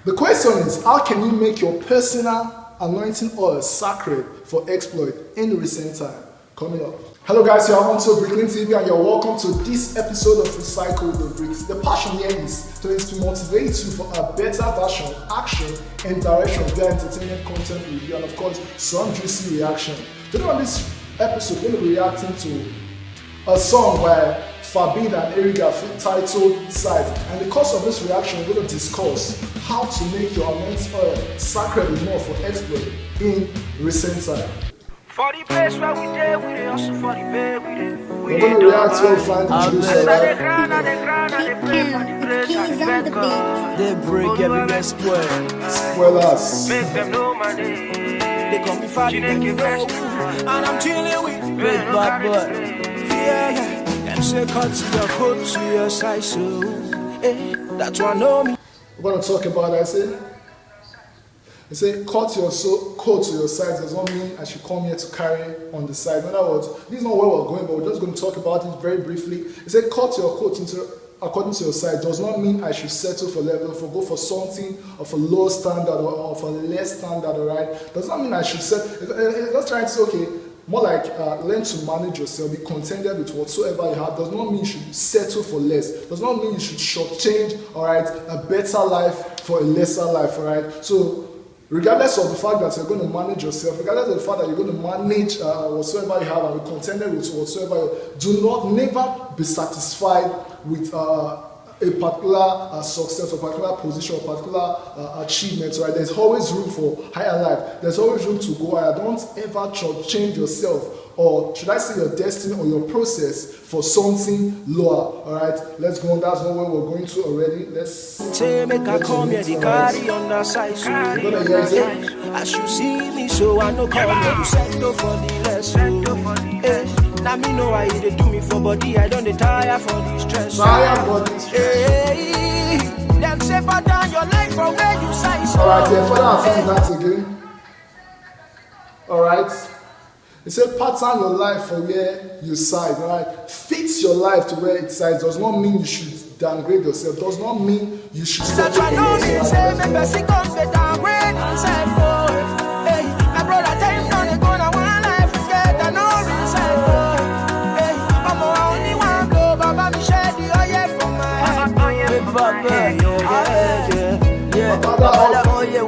The question is, how can you make your personal anointing oil sacred for exploit in recent time? Coming up. Hello guys, you're on to Bricklin TV and you're welcome to this episode of Recycle the Bricks. The passion here is to motivate you for a better version, action, and direction of their entertainment content review, and of course, some juicy reaction. Today on this episode, we're going to be reacting to a song by Fabid and Eriga titled Size. And because of this reaction, we're going to discuss how to make your anointing oil sacred enough for exploit in recent time. For the place where we did, we did also for the bed, we're going to react to find the juice. They break every exploit. Well us. Make them know my name. They call me Fabid and Eriga, and I'm chilling with great bad boy. Yeah. Them say cut to your coat to your size, so that's what I know me. We're going to talk about that. They say cut your coat to your size does not mean I should come here to carry on the side. In other words, this is not where we're going, but we're just going to talk about it very briefly. They say cut your coat according to your size does not mean I should settle for level, for go for something of a low standard or of a less standard, alright? Does not mean I should set. Just trying to say, okay, more like learn to manage yourself, be contented with whatsoever you have. Does not mean you should settle for less. Does not mean you should shortchange, alright, a better life for a lesser life, alright? So regardless of the fact that you're going to manage yourself, regardless of the fact that you're going to manage whatsoever you have and be contented with whatsoever, never be satisfied with a particular success, or particular position, or particular achievement, right? There's always room for higher life. There's always room to go higher. Don't ever change yourself, or should I say your destiny or your process, for something lower. All right, let's go on. That's not where we're going to already. Let's say make I come here, the carry on the side. So as you see me, so I know come here, you settle for the less. Now me know why they do me for body. I don't tire for the stress. Them say but down your life from where you size. Alright, yeah, further and that again. Alright. It said pattern your life for where you size. Alright. Fix your life to where it size. Does not mean you should downgrade yourself. Does not mean you should stop.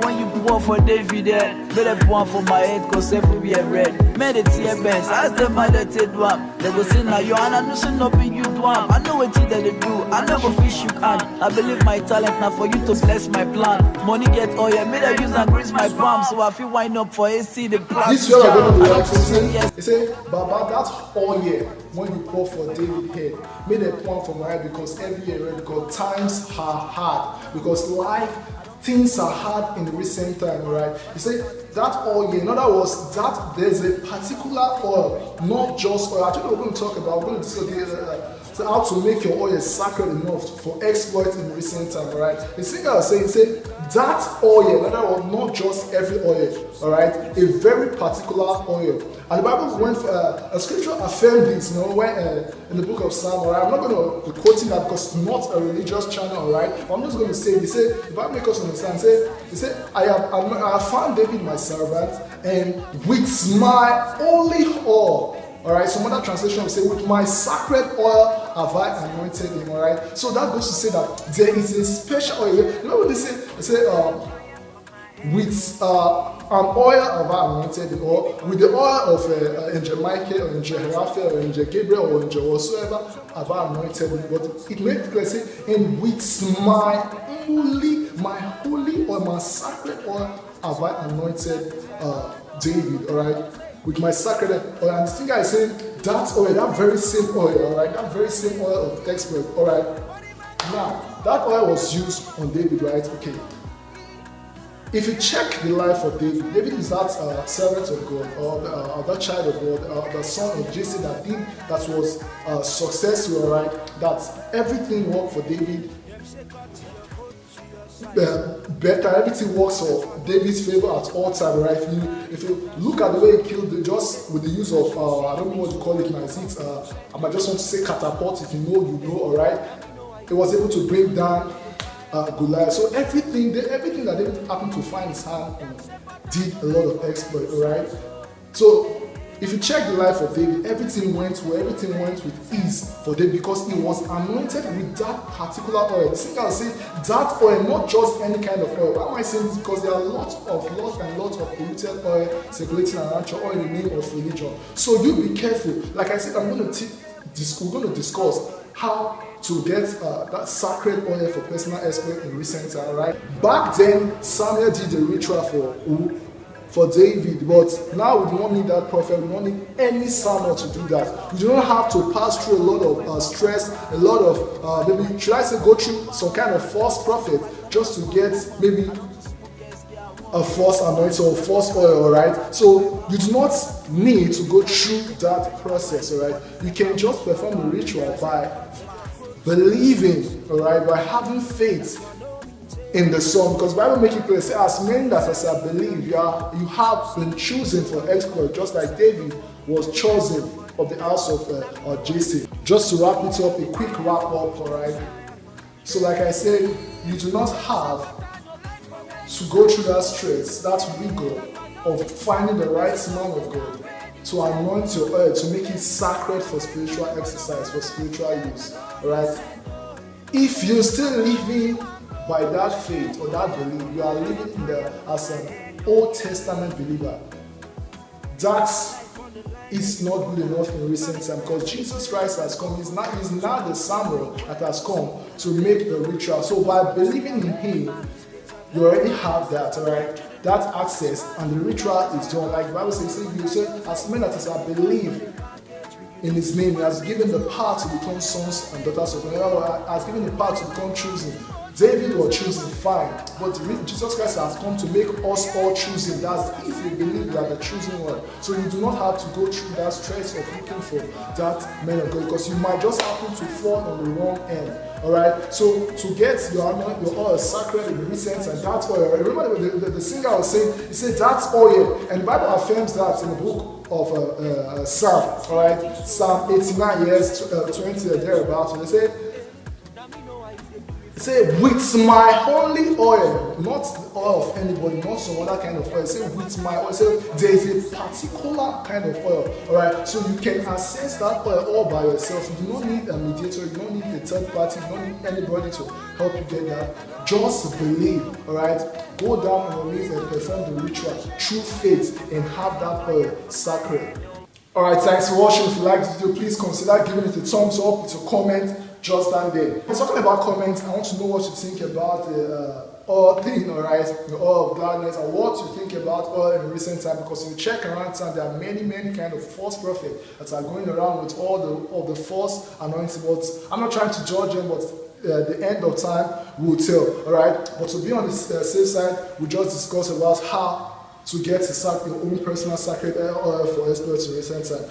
When you pour for David, better pour for my head, cause everywhere red. Meditate best, ask them how they take one. They go say now you and I know so no be you do. I know what they do, I never fish you can. I believe my talent now for you to bless my plan. Money get oil, made I use and grease my palm, so I feel wind up for AC the plan. This year I'm going to be yes. They say, Baba, that's all year when you pour for David head, made a point for my head, because every year, because times are hard, because things are hard in recent time, right? You say that oil, in other words, that there's a particular oil, not just oil. Actually, we're going to talk about, we're going to discuss how to make your oil sacred enough for exploit in recent time, right? The singer was saying, say that oil, in other words, not just every oil, all right? A very particular oil. And the Bible went for a scripture affirmed this, when in the book of Psalm, all right? I'm not going to be quoting that because it's not a religious channel, all right? But I'm just going to say, the Bible makes us understand, he said, I have found David my servant, and with my holy oil, all right, some other translation will say, with my sacred oil have I anointed him, all right? So that goes to say that there is a special oil. You know what they say? They say, with an oil have I anointed him, or with the oil of Angel Michael, or Angel Raphael, or Angel Gabriel, or Angel whatsoever have I anointed him. But it made it clear, say, and with my holy oil, my sacred oil have I anointed David, all right? With my sacred oil. And the thing I say, that oil, that very same oil, all right, that very same oil of expert, all right. Now, that oil was used on David, right? Okay. If you check the life of David, David is that servant of God, or that child of God, the son of Jesse that was successful, all right. That everything worked for David. Better, everything works for David's favor at all time, right? If you look at the way he killed, just with the use of I don't know what you call it now. I might just want to say catapult. If you know, all right. He was able to bring down Goliath. So everything that happened to find his hand and did a lot of exploit, alright? So if you check the life of David, everything went well, everything went with ease for David because he was anointed with that particular oil. The singer will say that oil, not just any kind of oil. Why am I saying this? Because there are lots of polluted oil circulating around your oil in the name of religion. So you be careful. Like I said, we're going to discuss how to get that sacred oil for personal exploit in recent time, right? Back then, Samuel did the ritual for David, but now we do not need that prophet, we don't need any Samuel to do that. You do not have to pass through a lot of stress, a lot of, maybe, should I say, go through some kind of false prophet just to get maybe a false anointing or false oil, alright? So you do not need to go through that process, alright? You can just perform the ritual by believing, alright, by having faith in the Son, because the Bible makes it clear, say, as many that as I believe, you have been chosen for exploit, just like David was chosen of the house of Jesse. Just to wrap it up, a quick wrap up, alright? So like I said, you do not have to go through that stress, that rigor of finding the right man of God to anoint your oil, to make it sacred for spiritual exercise, for spiritual use, alright? If you're still living by that faith or that belief, you are living as an Old Testament believer. That is not good enough in recent time, because Jesus Christ has come. He's now the Samuel that has come to make the ritual. So by believing in Him, you already have that, alright? That access, and the ritual is done. Like the Bible says, you say, as many as I believe in His name, He has given the power to become sons and daughters of God. Has given the power to become chosen. David was chosen, fine, but Jesus Christ has come to make us all choosing. That's if you believe that the chosen one. So you do not have to go through that stress of looking for that man of God, because you might just happen to fall on the wrong end. Alright, so to get your oil sacred in recent and that oil, remember the singer was saying, he said that's oil, and the Bible affirms that in the book of Psalm, alright, Psalm 89 years 20 or thereabouts. So they say, with my holy oil, not the oil of anybody, not some other kind of oil. Say, with my oil. Say, there is a particular kind of oil. Alright, so you can access that oil all by yourself. You do not need a mediator, you don't need a third party, you don't need anybody to help you get that. Just believe, alright? Go down on your knees and perform the ritual through faith and have that oil sacred. Alright, thanks for watching. If you like this video, please consider giving it a thumbs up with a comment. Just down there. Talking about comments, I want to know what you think about the oil thing, alright? The oil of gladness, and what you think about oil in recent time, because if you check around town, there are many kind of false prophets that are going around with all the false anointing. But I'm not trying to judge them, but the end of time will tell, alright? But to be on the safe side, we just discuss about how to get your own personal sacred oil for exploits in recent time.